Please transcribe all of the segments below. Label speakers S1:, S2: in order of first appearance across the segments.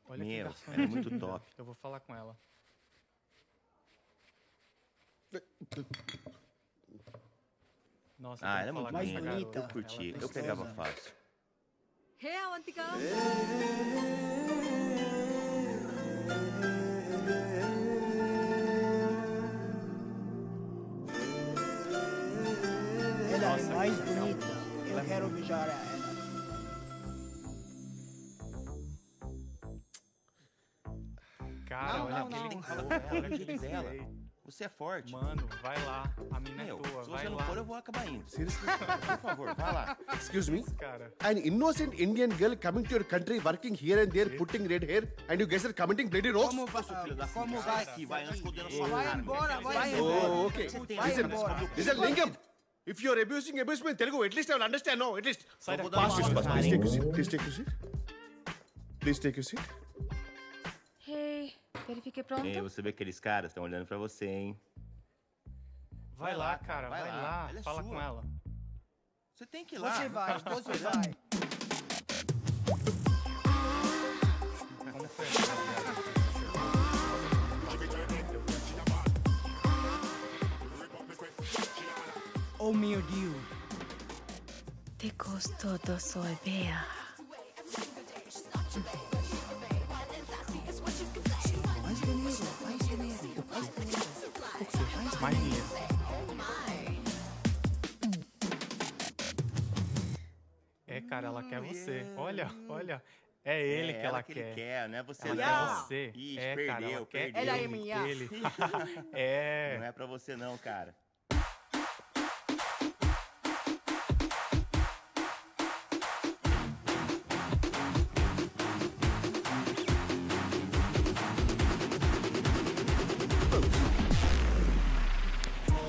S1: Olha que
S2: Meu,
S1: garçonete
S2: é muito
S1: linda.
S2: top.
S1: Eu vou falar com ela. Nossa, eu
S2: Ah,
S1: tenho
S2: ela é
S1: que falar
S2: muito
S1: com essa
S2: linda.
S1: garota.
S2: Eu curti.
S1: Ela
S2: Eu pegava
S1: precisa.
S2: fácil.
S3: Hey, Avantika.
S4: Ela é
S1: Nossa,
S4: mais
S1: que legal.
S4: bonita.
S1: Ela
S4: Eu
S1: é
S4: quero
S1: muito
S4: beijar
S1: linda.
S4: ela.
S1: Cara,
S4: Não,
S1: olha
S4: não,
S1: aquele
S4: não.
S2: Fala
S1: corpo,
S2: com ela
S1: olha
S2: do
S1: aquele
S2: jeito dela.
S1: seio.
S2: Você é forte.
S1: Mano, vai lá. A mina é
S2: Meu,
S1: tua,
S2: se
S1: vai
S2: você não
S1: lá.
S2: for, eu vou acabar indo.
S5: Seriously?
S2: Por favor, vai lá.
S5: Excuse me?
S1: Cara,
S5: An innocent Indian girl coming to your country, working here and there, putting red hair, and you guys are commenting bloody rocks?
S4: Como vai?
S2: Filho da
S4: Como
S2: puta,
S4: vai?
S2: sai daqui, vai, nós fodendo a sua
S4: Vai
S2: cara.
S4: embora, vai
S3: Vai
S4: embora.
S5: Oh, okay.
S4: Vai
S5: Listen,
S4: embora.
S5: listen, Lingam. If you are abusing me in Telugu, at least I will understand. No, at least.
S1: sai daqui.
S2: dar uma
S5: Please
S2: Karen.
S5: take your seat. Please take your seat. Please take your seat.
S3: Hey, verifique pronto.
S2: Ei, você vê que aqueles caras estão olhando pra você, hein?
S1: Vai lá, cara, vai lá.
S2: Ela é
S1: Fala
S2: sua.
S1: com ela.
S2: Você tem que ir lá.
S4: Você vai, você vai.
S1: Como foi a sua viagem?
S4: Oh meu Deus.
S3: Te gostoso soy bea.
S4: Mais dinheiro, mais dinheiro.
S1: Mais dinheiro. É, cara, ela quer você. Olha, olha. É ele que ela
S2: que ele
S1: quer.
S2: quer, não é você
S1: Ela
S2: não.
S1: quer você.
S2: Ixi,
S1: É, cara, ela quer
S2: perdeu.
S4: Ela é
S1: ele,
S4: minha.
S1: ele.
S2: Não
S1: É.
S2: é pra você não, cara.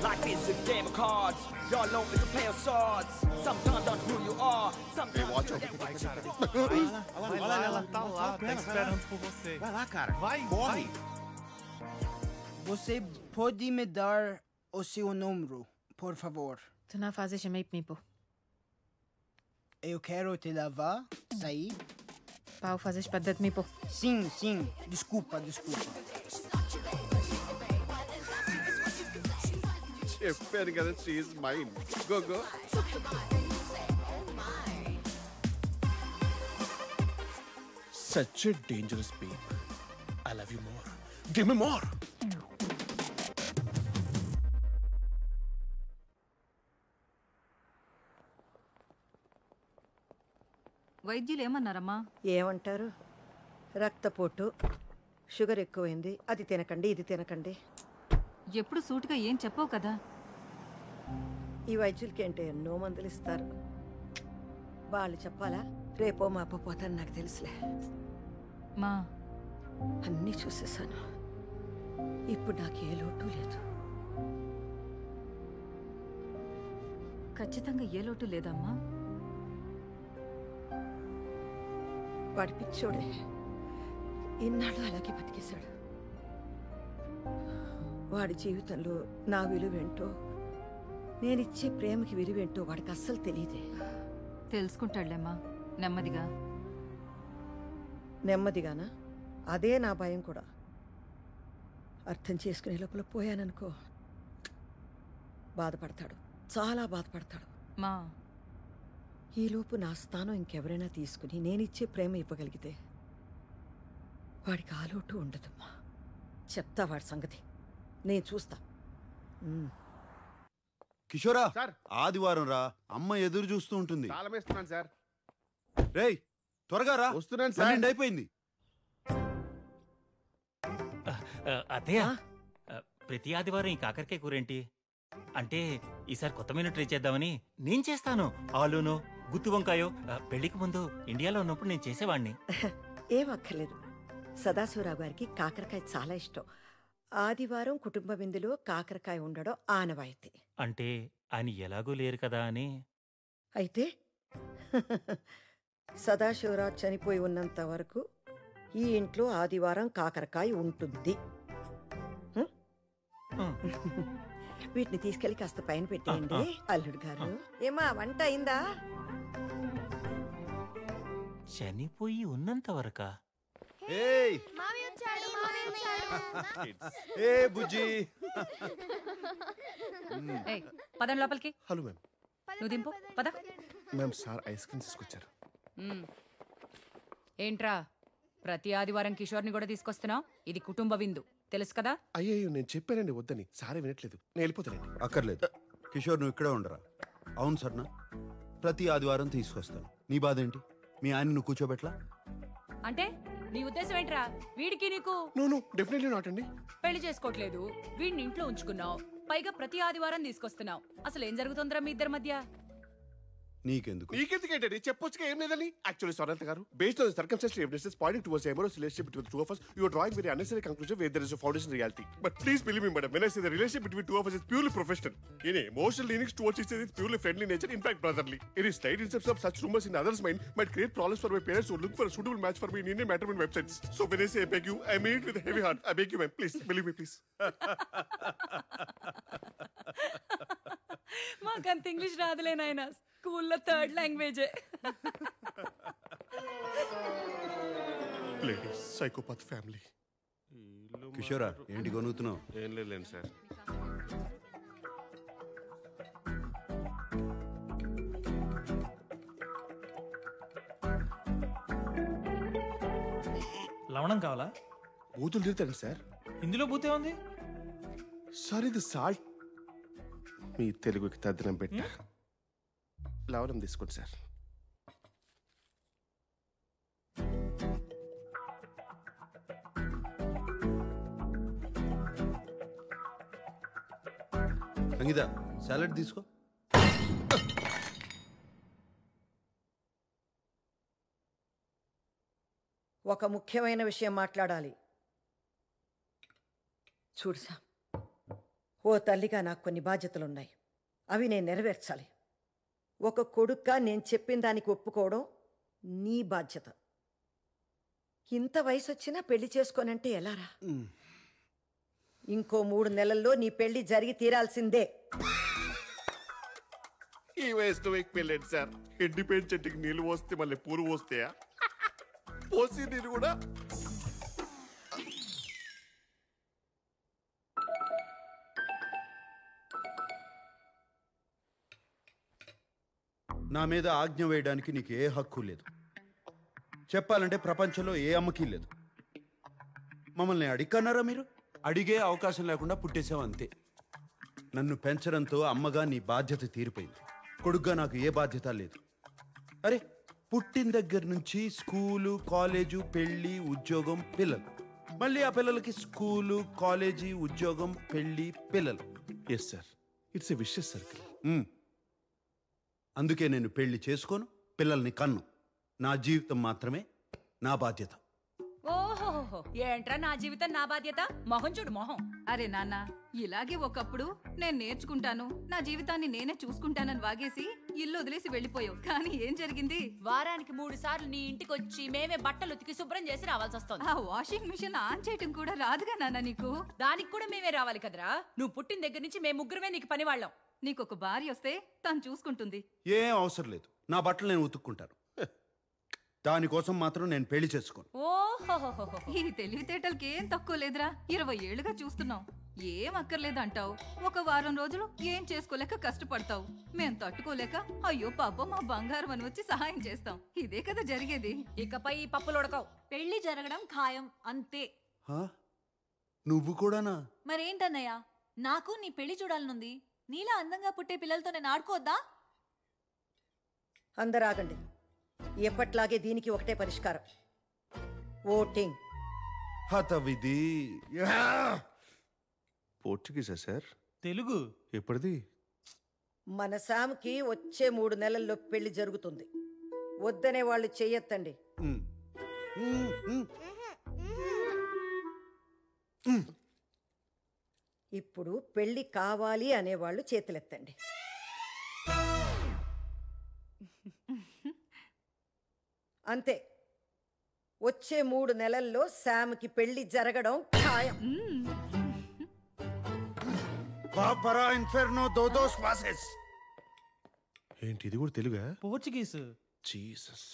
S6: Life is a game of cards. Your know it's a play of swords. Sometimes on who you are. Sometimes
S5: watch out.
S1: Vai, cara. Vai lá, ela tá lá, tá esperando por você.
S2: Vai lá, cara.
S1: Vai,
S2: corre.
S1: vai.
S4: Você pode me dar o seu número, por favor?
S3: Tu não fazes meio mipo.
S4: Eu quero te levar, sair.
S3: Pau fazes para de mipo.
S4: Sim, sim. Desculpa, desculpa.
S5: చెప్పాను కదా she is mine. Go, go. Such a dangerous babe. I love you more. Give me more.
S7: వైద్యులు ఏమన్నారమ్మా?
S8: ఏమంటారు? రక్తపోటు, sugar ఎక్కువైంది, అది తినకండి ఇది తినకండి.
S7: ఎప్పుడు సూటిగా ఏం చెప్పవు కదా.
S8: ఈ వైద్యులకి ఏంటి ఎన్నో మందులు ఇస్తారు. వాళ్ళు చెప్పాలా? రేపో మాపో పోతాను నాకు తెలుసులే.
S7: మా
S8: అన్నీ చూసేసాను. ఇప్పుడు నాకు ఏ లోటు లేదు.
S7: ఖచ్చితంగా ఏ లోటు లేదమ్మా.
S8: వాడి పిచ్చోడే ఇన్నాళ్ళు అలాగే బతికేశాడు. వాడి జీవితంలో నా విలువేంటో, నేనిచ్చే ప్రేమకి విలువేంటో వాడికి అస్సలు తెలియదే.
S7: తెలుసుకుంటాడులేమ్మా నెమ్మదిగా.
S8: నెమ్మదిగానా? అదే నా భయం కూడా. అర్థం చేసుకునే లోపల పోయాననుకో బాధపడతాడు, చాలా బాధపడతాడు.
S7: మా
S8: ఈలోపు నా స్థానం ఇంకెవరైనా తీసుకుని నేనిచ్చే ప్రేమ ఇవ్వగలిగితే వాడికి ఆలోటు ఉండదమ్మా. చెప్తా వాడి సంగతి, నేను చూస్తా.
S9: కిషోరా,
S5: సార్.
S9: ఆదివారం రా, అమ్మ ఎదురు చూస్తూ ఉంటుంది.
S5: తాళం వేస్తున్నాను సార్.
S9: రేయ్ త్వరగా రా,
S5: వస్తున్నాను సార్.
S9: 12 అయిపోయింది.
S10: అత్తయ్య, ప్రతి ఆదివారం ఈ కాకరకాయ కూరేంటి? అంటే ఈసారి కొత్త మెనూ ట్రై చేద్దామని. నేను చేస్తాను. ఆలూను, గుత్తి వంకాయో పెళ్లికి ముందు ఇండియాలో ఉన్నప్పుడు నేను చేసేవాడిని.
S8: ఏం అక్కర్లేదు. సదాశివరావు గారికి కాకరకాయ చాలా ఇష్టం. ఆదివారం కుటుంబ విందులో కాకరకాయ ఉండడం ఆనవాయితీ.
S10: అంటే ఆయన ఎలాగూ లేరు కదా అని.
S8: అయితే సదాశివరావు చనిపోయి ఉన్నంత వరకు ఈ ఇంట్లో ఆదివారం కాకరకాయ ఉంటుంది. వీటిని తీసుకెళ్లి కాస్త పైన పెట్టేయండి అల్లుడు గారు. ఏమా వంట అయిందా?
S10: చనిపోయి ఉన్నంత వరకా?
S9: ఏయ్ ఏ బుజ్జి
S7: ఏయ్, పదండి లోపలికి.
S5: Hello ma'am.
S7: నువ్వు దింపు పద.
S5: మ్యామ్ సార్ ఐస్ క్రీమ్ తీసుకొచ్చారు.
S7: ఏంట్రా ప్రతి ఆదివారం కిషోర్ని కూడా తీసుకొస్తున్నావు? ఇది కుటుంబ విందు తెలుసు కదా.
S5: అయ్యో నేను చెప్పానండి వద్దని, సారే వినట్లేదు. నేను వెళ్ళిపోతానండి.
S9: అక్కర్లేదు కిషోర్, నువ్వు ఇక్కడే ఉండరా. అవును సర్నా, ప్రతి ఆదివారం తీసుకొస్తాను. నీ బాధ ఏంటి? మీ ఆయన నువ్వు కూర్చోబెట్లా?
S7: అంటే నీ ఉద్దేశం ఏంట్రా? వీడికి నీకు
S5: నో డెఫినెట్లీ నాట్ అండి.
S7: పెళ్లి చేసుకోవట్లేదు, వీడిని ఇంట్లో ఉంచుకున్నావు, పైగా ప్రతి ఆదివారం తీసుకొస్తున్నావు. అసలు ఏం జరుగుతుందిరా మీ ఇద్దరి మధ్య?
S9: నీకెందుకు?
S5: నీకెందుకేంటండి? చెప్పొచ్చుగా ఏం లేదని. యాక్చువల్లీ సొరంత గారు, based on circumstantial evidences Poynting towards amorous relationship between the two of us, you are drawing very unnecessary conclusion where there is a foundation in reality. But please believe me, madam, when I say the relationship between two of us is purely professional. In emotional leanings towards each other is purely friendly nature, in fact brotherly. Any slight instance of such rumors in others' mind might create problems for my parents who look for a suitable match for me in Indian matrimony websites. So when I say I beg you, I mean it with a heavy heart. I beg you, ma'am, please believe me, please.
S7: మాకంత English రాదులే నాయనా, స్కూల్లో 3rd లాంగ్వేజే.
S5: Ladies, psychopath family.
S9: కిషోరా, ఏంటి కొనుగుతున్నావు?
S5: ఏం లేదు sir.
S11: లవణం కావాలా?
S5: బూతులు తిరుగుతాను సార్.
S11: ఇందులో బూతే ఉంది
S5: సార్. ఇది సాల్ట్. మీ తెలుగుకి తద్దనం పెట్ట లవణం తీసుకోండి సార్.
S9: సంగీత, సాలడ్ తీసుకో.
S8: ఒక ముఖ్యమైన విషయం మాట్లాడాలి. చూడుసా, ఓ తల్లిగా నాకు కొన్ని బాధ్యతలున్నాయి. అవి నేను నెరవేర్చాలి. ఒక కొడుక్గా నేను చెప్పిన దానికి ఒప్పుకోవడం నీ బాధ్యత. ఇంత వయసు వచ్చినా పెళ్లి చేసుకోనంటే ఎలారా? ఇంకో 3 నెలల్లో నీ పెళ్లి జరిగి తీరాల్సిందే.
S5: ఈ వయసులో మీకు పెళ్ళండి సార్. ఎండిపోయిన చెట్టుకి నీళ్ళు పోస్తే మళ్ళీ పూలు పోస్తాయా? పోసి నీళ్ళు కూడా.
S9: నా మీద ఆజ్ఞ వేయడానికి నీకు ఏ హక్కు లేదు. చెప్పాలంటే ప్రపంచంలో ఏ అమ్మకీ లేదు. మమ్మల్ని అడిగన్నారా మీరు?
S12: అడిగే అవకాశం లేకుండా పుట్టేసావు అంతే.
S9: నన్ను పెంచడంతో అమ్మగా నీ బాధ్యత తీరిపోయింది. కొడుగ్గా నాకు ఏ బాధ్యత లేదు. అరే, పుట్టిన దగ్గర నుంచి స్కూలు, కాలేజు, పెళ్ళి, ఉద్యోగం, పిల్లలు. మళ్ళీ ఆ పిల్లలకి స్కూలు, కాలేజీ, ఉద్యోగం, పెళ్ళి, పిల్లలు.
S5: Yes sir, it's a vicious circle.
S9: అందుకే నేను పెళ్లి చేసుకోను, పిల్లల్ని కన్ను. నా జీవితం మాత్రమే నా బాధ్యత.
S7: ఓహోహో, ఏంట్రా నా జీవితం నా బాధ్యత? మొహం చూడు మొహం.
S13: అరే నాన్న, ఇలాగే ఒకప్పుడు నేను నేర్చుకుంటాను, నా జీవితాన్ని నేనే చూసుకుంటానని వాగేసి ఇల్లు వదిలేసి వెళ్ళిపోయావు. కానీ ఏం జరిగింది?
S7: వారానికి 3 సార్లు నీ ఇంటికి వచ్చి మేమే బట్టలు ఉతికి శుభ్రం చేసి రావాల్సి వస్తుంది.
S13: ఆ వాషింగ్ మిషన్ ఆన్ చేయటం కూడా రాదుగా నాన్న నీకు?
S7: దానికి కూడా మేమే రావాలి కదరా. నువ్వు పుట్టిన దగ్గర నుంచి మేము ముగ్గురమే నీకు పని వాళ్ళం.
S13: నీకొక భార్య వస్తే తను చూసుకుంటుంది.
S9: ఏం అవసరం లేదు, నా బట్టలు నేను ఉతుక్కుంటాను. దానికోసం మాత్రం నేను పెళ్లి చేసుకోను.
S13: ఓహోహోహో, ఈ తెలివితేటలకి ఏం తక్కువ లేదురా. 20 ఏళ్లుగా చూస్తున్నావు. ఏం అక్కర్లేదంటావు, ఒక వారం రోజులు ఏం చేసుకోలేక కష్టపడతావు. మేం తట్టుకోలేక అయ్యో పాపం మా బంగారం అని వచ్చి సహాయం చేస్తాం. ఇదే కదా జరిగేది.
S7: ఇకపై ఈ పప్పులు ఉడకవు.
S14: పెళ్లి జరగడం ఖాయం అంతే.
S9: నువ్వు కూడానా?
S14: మరేంటన్నయ్య, నాకు నీ పెళ్లి చూడాలనుంది. నీలా అందంగా పుట్టే పిల్లలతో నేను ఆడుకోవద్దా?
S8: అందరూ ఆగండి. ఎప్పట్లాగే దీనికి ఒకటే పరిష్కారం, ఓటింగ్.
S9: హతవిధి.
S5: పోర్చుగీసా సార్?
S11: తెలుగు.
S5: ఎప్పటిది?
S8: మన శామ్కి వచ్చే 3 నెలల్లో పెళ్లి జరుగుతుంది. వద్దనే వాళ్ళు చెయ్యొద్దండి. ఇప్పుడు పెళ్లి కావాలి అనేవాళ్ళు చేతులెత్తండి. అంతే, వచ్చే 3 నెలల్లో శామ్కి పెళ్లి జరగడం ఖాయం.
S5: ఏంటి ఇది కూడా తెలుగా?
S11: పోర్చుగీస్.
S5: జీసస్.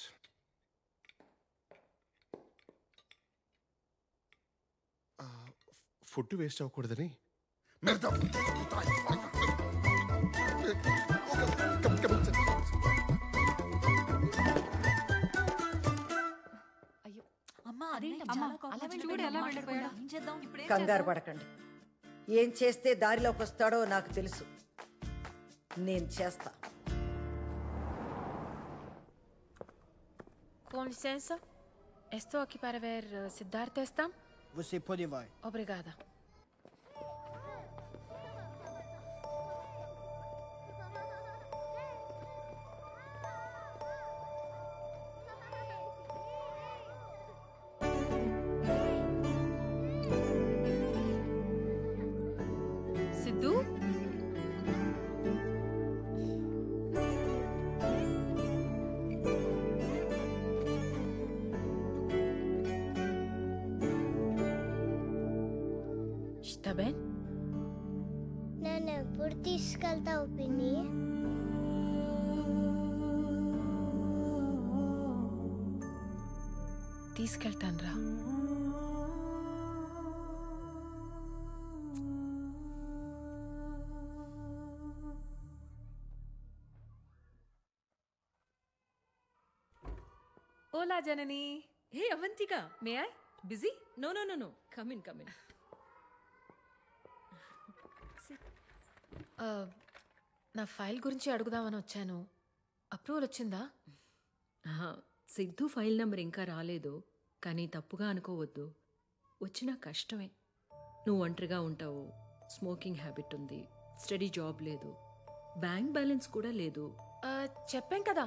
S5: ఫుడ్ వేస్ట్ అవ్వకూడదని
S14: అమ్మా
S13: చూడు ఎలా వెళ్ళిపోయాడు.
S14: ఏం చేద్దాం
S8: కంగారు పడకండి. ఏం చేస్తే దారిలోకి వస్తాడో నాకు తెలుసు. నేను చేస్తా.
S3: Com licença. Estou aqui para ver Siddhartha Estam.
S4: Você pode vai.
S3: Obrigada. Sidhu? Está bem?
S15: నన్ను ఎప్పుడు తీసుకెళ్తావు పిన్ని?
S3: తీసుకెళ్తానురా.
S7: Hola, Janani. Hey, Avantika. May I? Busy? No. Come in.
S3: నా ఫైల్ గురించి అడుగుదామని వచ్చాను. అప్రూవల్ వచ్చిందా?
S16: సిద్ధు ఫైల్ నెంబర్ ఇంకా రాలేదు, కానీ తప్పుగా అనుకోవద్దు. వచ్చినా కష్టమే. నువ్వు ఒంటరిగా ఉంటావు, స్మోకింగ్ హ్యాబిట్ ఉంది, స్టడీ జాబ్ లేదు, బ్యాంక్ బ్యాలెన్స్ కూడా లేదు.
S3: చెప్పాం కదా,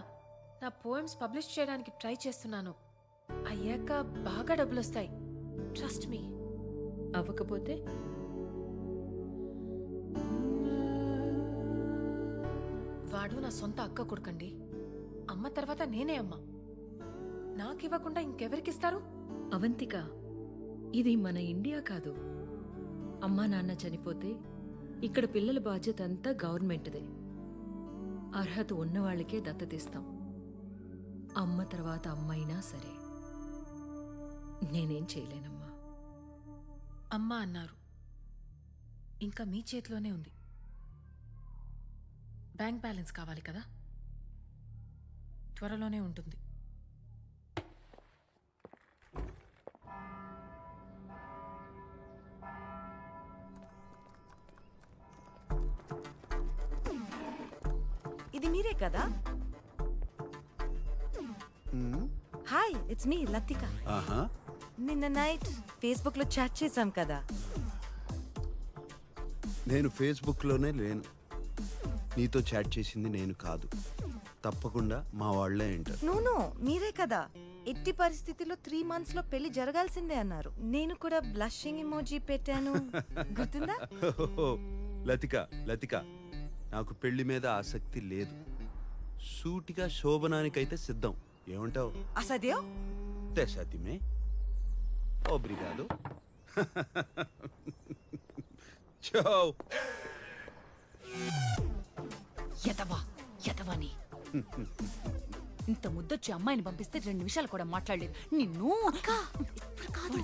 S3: నా పోయమ్స్ పబ్లిష్ చేయడానికి ట్రై చేస్తున్నాను. అయ్యాక బాగా డబ్బులు వస్తాయి. Trust me.
S16: అవ్వకపోతే
S3: వాడు నా సొంత అక్క కొడుకండి. అమ్మ తర్వాత నేనే అమ్మ. నాకివ్వకుండా ఇంకెవరికిస్తారు?
S16: అవంతిక, ఇది మన ఇండియా కాదు. అమ్మా నాన్న చనిపోతే ఇక్కడ పిల్లల బాధ్యత అంతా గవర్నమెంట్దే. అర్హత ఉన్నవాళ్లకే దత్తతిస్తాం. అమ్మ తర్వాత అమ్మైనా సరే. నేనేం చేయలేనమ్మా.
S3: అమ్మ అన్నారు, ఇంకా మీ చేతిలోనే ఉంది. బ్యాంక్ బ్యాలెన్స్ కావాలి కదా, త్వరలోనే ఉంటుంది.
S17: ఇది మీరే కదా? Hi, it's me Latika. నిన్న నైట్ ఫేస్బుక్ లో చాట్ చేశాం కదా.
S9: నేను ఫేస్బుక్ లోనే లేను. నీతో చాట్ చేసింది నేను కాదు. తప్పకుండా మా వాళ్లే అంటారు.
S17: నో, మీరే కదా. ఎట్టి పరిస్థితిలో 3 months లో పెళ్లి జరగాల్సిందే అన్నారు. నేను కూడా బ్లషింగ్ ఎమోజీ పెట్టాను, గుర్తుందా?
S9: లతిక, నాకు పెళ్లి మీద ఆసక్తి లేదు. సూటిగా శోభనానికైతే సిద్ధం. ఏమంటావు?
S17: అసద్యో
S9: తెసతిమే. ఓబ్రిగాదో. చో.
S7: యతవాని ఇంత ముద్దొచ్చి అమ్మాయిని పంపిస్తే 2 నిమిషాలు కూడా మాట్లాడలేదు. నిన్ను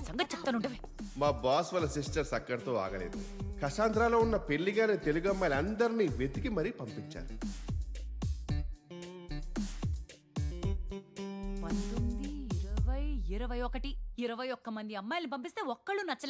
S7: సంగతి చెప్తానుండవే.
S5: మా బాస్ వాళ్ళ సిస్టర్స్ అక్కడితో ఆగలేదు. కసాంధ్రాలో ఉన్న పెళ్లిగానే తెలుగు అమ్మాయిలు అందరినీ వెతికి మరీ పంపించారు.
S7: 19, 20, 21 మంది అమ్మాయిలు పంపిస్తే ఒక్కళ్ళు నచ్చలేదు.